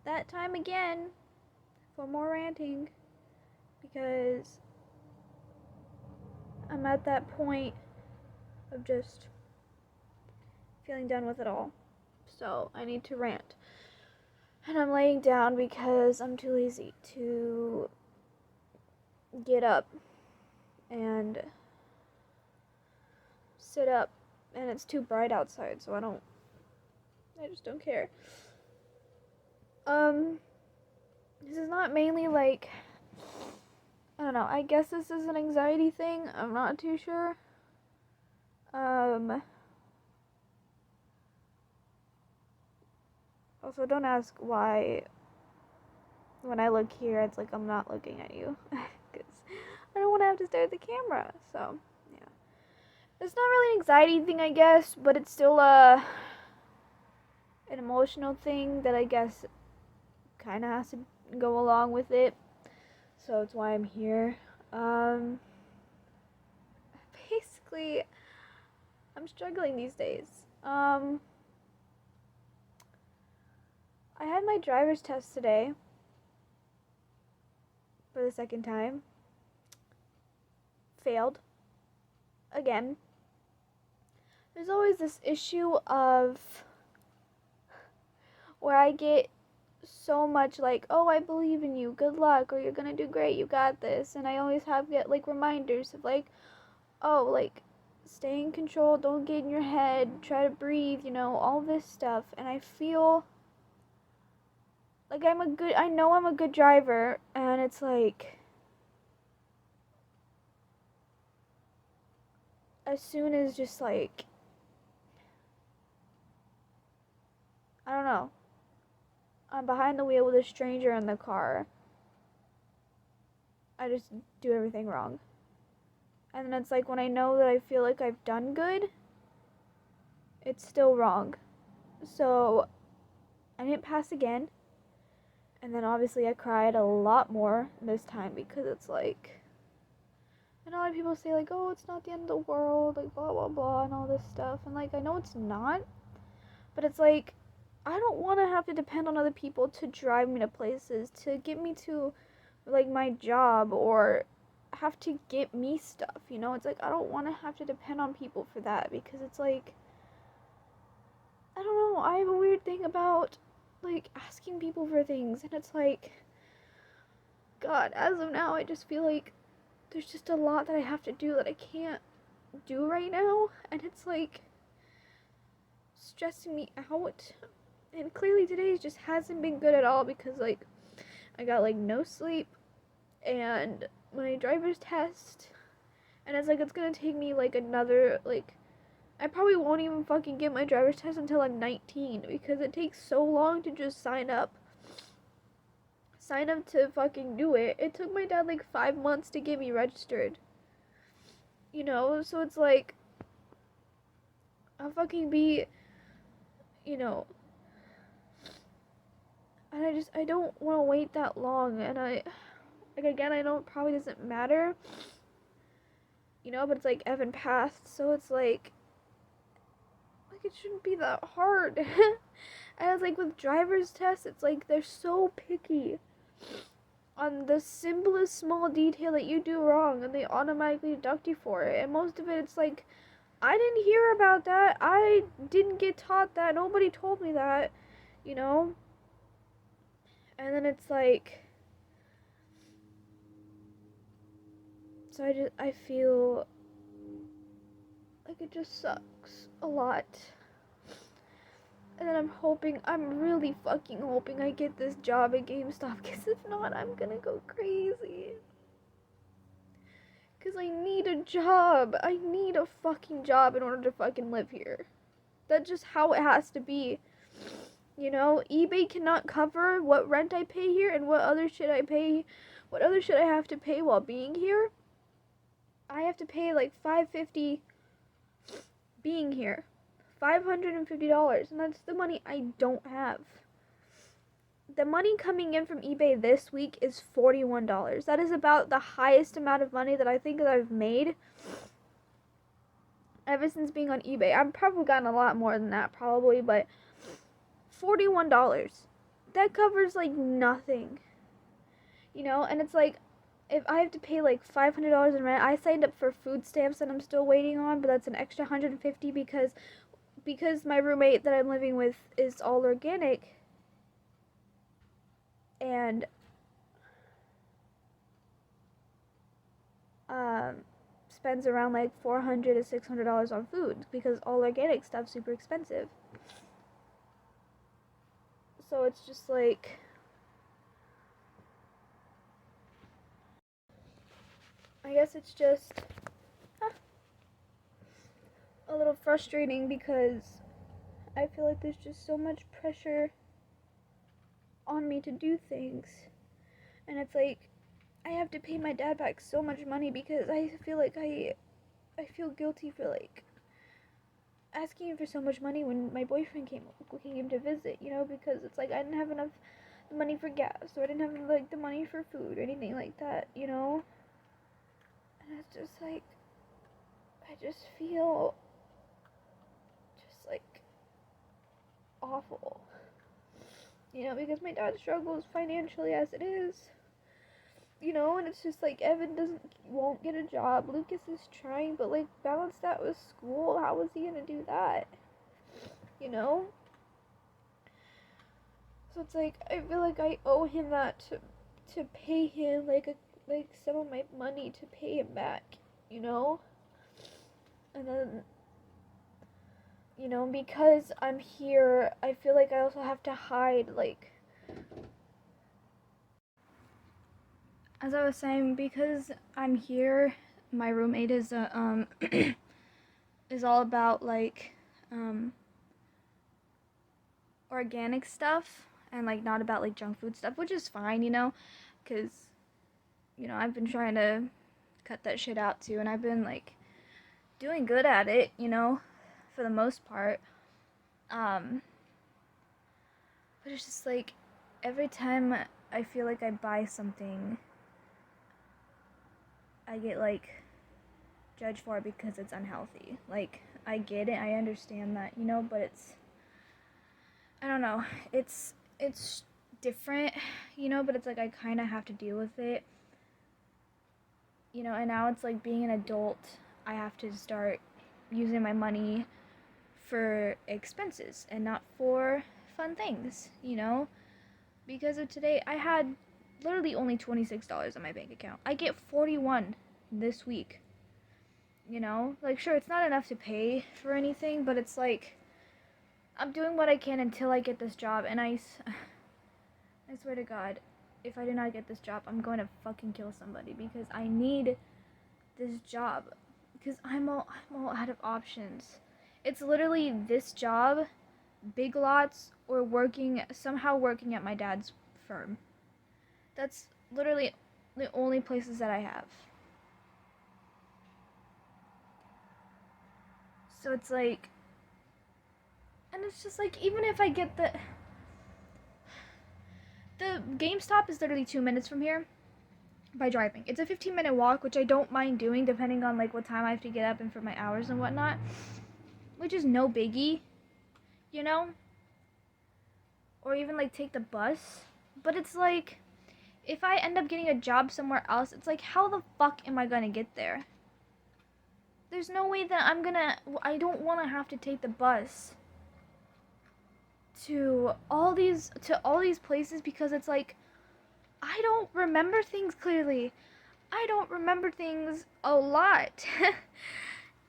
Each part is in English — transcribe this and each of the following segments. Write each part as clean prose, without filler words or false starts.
that time again for more ranting because I'm at that point of just feeling done with it all. So I need to rant. And I'm laying down because I'm too lazy to get up and sit up. And it's too bright outside, so I just don't care. This is not mainly like, I don't know, I guess this is an anxiety thing. I'm not too sure. Also, don't ask why when I look here, it's like I'm not looking at you. Because I don't want to have to stare at the camera. So, yeah. It's not really an anxiety thing, I guess, but it's still an emotional thing that I guess kind of has to go along with it. So, it's why I'm here. Basically, I'm struggling these days. I had my driver's test today for the second time. Failed. Again. There's always this issue of where I get so much like, oh, I believe in you, good luck, or you're gonna do great, you got this. And I always get like reminders of like, oh, like, stay in control, don't get in your head, try to breathe, all this stuff. And I feel like I know I'm a good driver, and it's like, as soon as just like, I don't know, I'm behind the wheel with a stranger in the car, I just do everything wrong. And then it's like when I know that I feel like I've done good, it's still wrong. So I didn't pass again. And then obviously I cried a lot more this time because it's like, and a lot of people say like, oh, it's not the end of the world, like blah blah blah and all this stuff. And like, I know it's not, but it's like, I don't want to have to depend on other people to drive me to places, to get me to like my job, or have to get me stuff, It's like, I don't want to have to depend on people for that, because it's like, I don't know, I have a weird thing about like asking people for things, and it's like, God, as of now, I just feel like there's just a lot that I have to do that I can't do right now, and it's like stressing me out. And clearly today just hasn't been good at all, because like I got like no sleep and my driver's test, and it's like it's gonna take me like another, like, I probably won't even fucking get my driver's test until I'm 19, because it takes so long to just sign up to fucking do it. It took my dad like 5 months to get me registered, so it's like, I'll fucking be, and I don't want to wait that long, and like, again, I know it probably doesn't matter, but it's like Evan passed, so it's like it shouldn't be that hard. And it's like with driver's tests, it's like they're so picky on the simplest small detail that you do wrong, and they automatically deduct you for it. And most of it, it's like, I didn't hear about that, I didn't get taught that, nobody told me that, And then it's like, so I feel like it just sucks a lot. And then I'm really fucking hoping I get this job at GameStop, because if not, I'm gonna go crazy. Because I need a job. I need a fucking job in order to fucking live here. That's just how it has to be. eBay cannot cover what rent I pay here and what other shit I have to pay while being here. I have to pay like $550 being here. $550, and that's the money I don't have. The money coming in from eBay this week is $41. That is about the highest amount of money that I think that I've made ever since being on eBay. I've probably gotten a lot more than that, probably, but $41 that covers like nothing, and it's like, if I have to pay like $500 in rent, I signed up for food stamps that I'm still waiting on, but that's an extra 150 because my roommate that I'm living with is all organic, and um spends around like $400 to $600 on food because all organic stuff's super expensive. So it's just like, I guess it's just a little frustrating because I feel like there's just so much pressure on me to do things. And it's like, I have to pay my dad back so much money because I feel like I feel guilty for like asking him for so much money when my boyfriend came to visit, because it's like I didn't have enough money for gas, or I didn't have like the money for food or anything like that, And it's just like, I just feel just like awful, because my dad struggles financially as it is, and it's just like Evan won't get a job. Lucas is trying, but like balance that with school. How is he gonna do that? So it's like I feel like I owe him that to pay him like some of my money to pay him back, and then because I'm here, I feel like I also have to hide, like, as I was saying, because I'm here, my roommate is is all about like organic stuff and like not about like junk food stuff, which is fine, because I've been trying to cut that shit out too, and I've been like doing good at it, for the most part. But it's just like every time I feel like I buy something, I get like judged for it because it's unhealthy. Like, I get it, I understand that, but I don't know, it's different, but it's like I kind of have to deal with it, and now it's like being an adult, I have to start using my money for expenses and not for fun things, because of today I had literally only $26 in my bank account. I get 41 this week, like, sure, it's not enough to pay for anything, but it's like I'm doing what I can until I get this job, and I swear to God, if I do not get this job, I'm going to fucking kill somebody because I need this job, because I'm all out of options. It's literally this job, Big Lots, or somehow working at my dad's firm. That's literally the only places that I have. So it's like, and it's just like, even if I get the GameStop is literally 2 minutes from here by driving. It's a 15-minute walk, which I don't mind doing depending on like what time I have to get up and for my hours and whatnot, which is no biggie, or even like take the bus. But it's like, if I end up getting a job somewhere else, it's like, how the fuck am I gonna get there? There's no way that I don't want to have to take the bus to all these places, because it's like, I don't remember things clearly. I don't remember things a lot.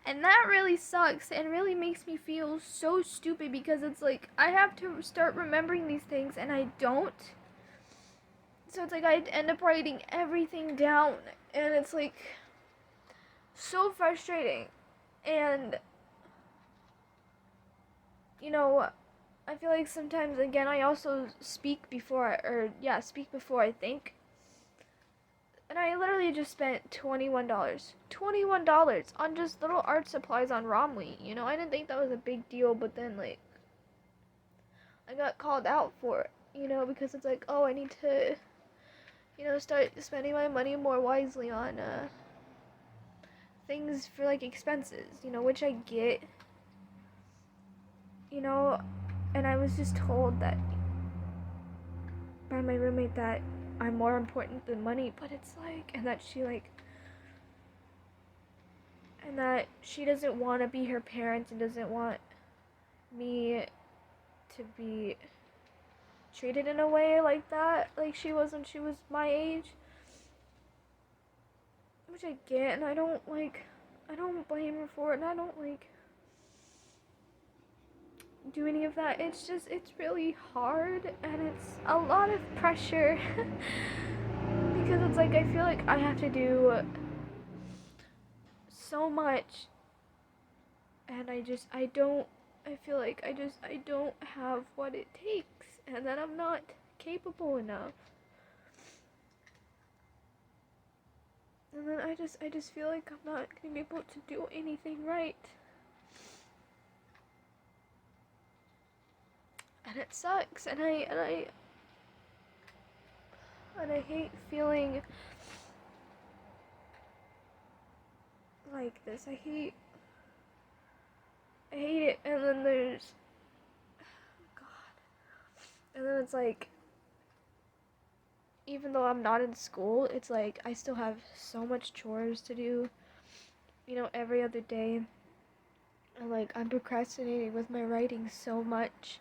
And that really sucks and really makes me feel so stupid, because it's like I have to start remembering these things and I don't. So it's like I end up writing everything down, and it's like so frustrating. And I feel like sometimes, again, I also speak before I think. And I literally just spent $21 on just little art supplies on Romley. I didn't think that was a big deal, but then like I got called out for it, because it's like, oh, I need to, start spending my money more wisely on things for like expenses, which I get, and I was just told that by my roommate that I'm more important than money, but it's like, and that she doesn't want to be her parent and doesn't want me to be treated in a way like that, like she was when she was my age. Which I get, and I don't blame her for it, and I don't do any of that. It's just, it's really hard, and it's a lot of pressure. Because it's like, I feel like I have to do so much, and I feel like I don't have what it takes, and that I'm not capable enough. And then I just feel like I'm not gonna be able to do anything right. And it sucks, and I hate feeling like this. I hate it. And then there's, God, and then it's like, even though I'm not in school, it's like I still have so much chores to do, every other day. And like, I'm procrastinating with my writing so much.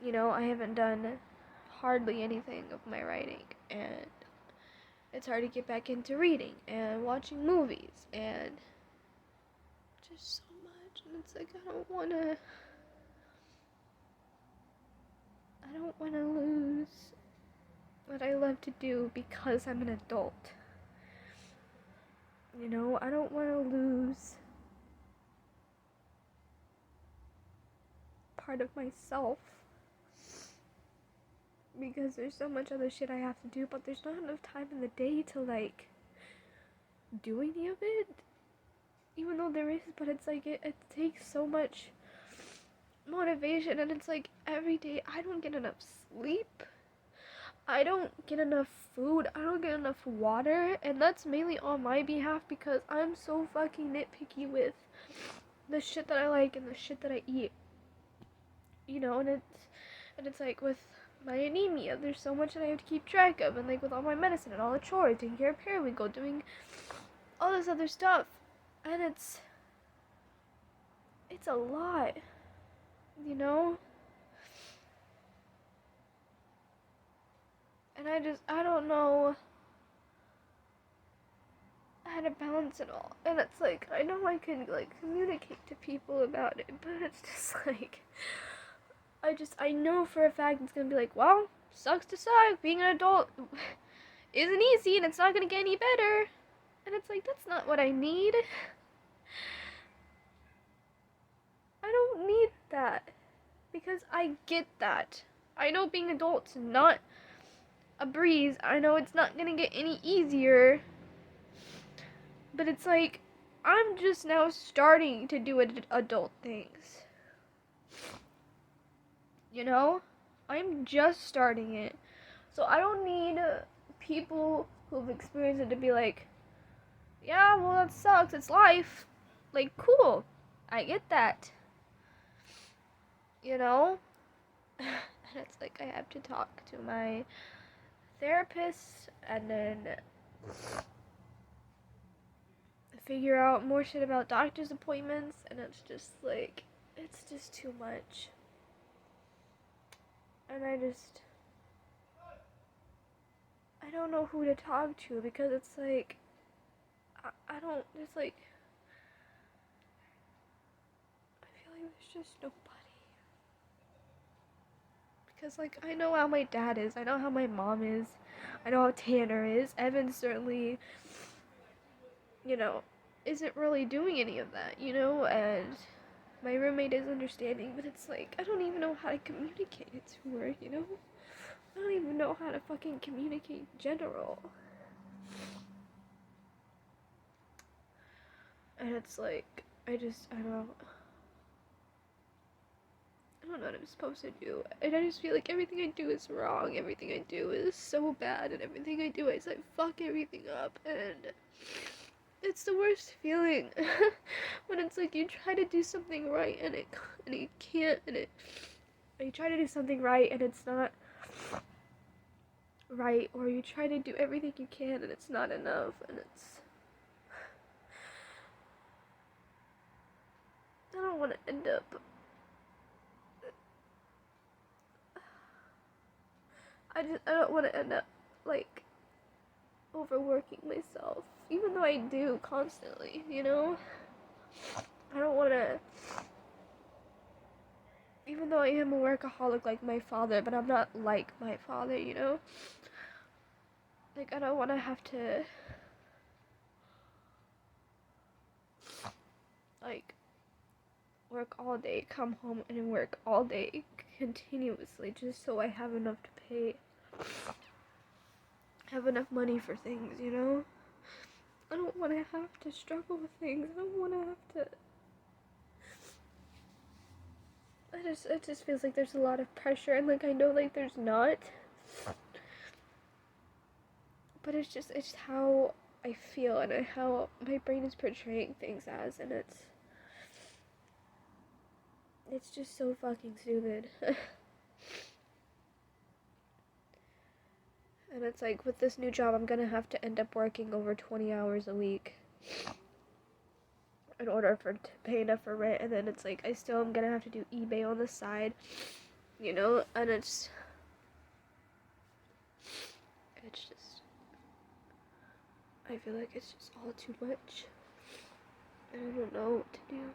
I haven't done hardly anything of my writing, and it's hard to get back into reading and watching movies and just so much. And it's like, I don't want to lose what I love to do because I'm an adult. I don't want to lose part of myself because there's so much other shit I have to do, but there's not enough time in the day to like do any of it. Even though there is, but it's like it takes so much motivation, and it's like every day I don't get enough sleep. I don't get enough food. I don't get enough water, and that's mainly on my behalf because I'm so fucking nitpicky with the shit that I like and the shit that I eat. And it's like with my anemia, there's so much that I have to keep track of, and like with all my medicine and all the chores, taking care of periwinkle, doing all this other stuff, and it's a lot, and I don't know how to balance it all. And it's like, I know I can like communicate to people about it, but it's just like, I know for a fact it's gonna be like, well, sucks to suck, being an adult isn't easy and it's not gonna get any better. And it's like, that's not what I need. I don't need that. Because I get that. I know being an adult's not a breeze. I know it's not gonna get any easier. But it's like, I'm just now starting to do adult things. I'm just starting it. So I don't need people who've experienced it to be like, yeah, well, that sucks. It's life. Like, cool. I get that. And it's like, I have to talk to my therapist and then figure out more shit about doctor's appointments, and it's just like, it's just too much. And I don't know who to talk to, because it's like, I don't, it's like, I feel like there's just nobody. Because like, I know how my dad is, I know how my mom is, I know how Tanner is. Evan certainly, isn't really doing any of that, and my roommate is understanding, but it's like, I don't even know how to communicate it to her, I don't even know how to fucking communicate in general. And it's like, I don't know what I'm supposed to do. And I just feel like everything I do is wrong. Everything I do is so bad. And everything I do is like, fuck everything up. And it's the worst feeling. When it's like, you try to do something right and you can't. And you try to do something right and it's not right, or you try to do everything you can and it's not enough, and I don't want to end up, I don't want to end up, like, overworking myself, even though I do constantly, you know? I don't want to, even though I am a workaholic like my father, but I'm not like my father, you know? Like, I don't want to have to, like, work all day, come home and work all day continuously just so I have enough to pay, have enough money for things, you know? I don't want to have to struggle with things. I don't want to have to. It just feels like there's a lot of pressure, and like I know like there's not, but it's how I feel and how my brain is portraying things as, and it's just so fucking stupid. And it's like with this new job, I'm gonna have to end up working over 20 hours a week in order to pay enough for rent, and then it's like I still am gonna have to do eBay on the side, you know, and it's just, I feel like it's just all too much, and I don't know what to do.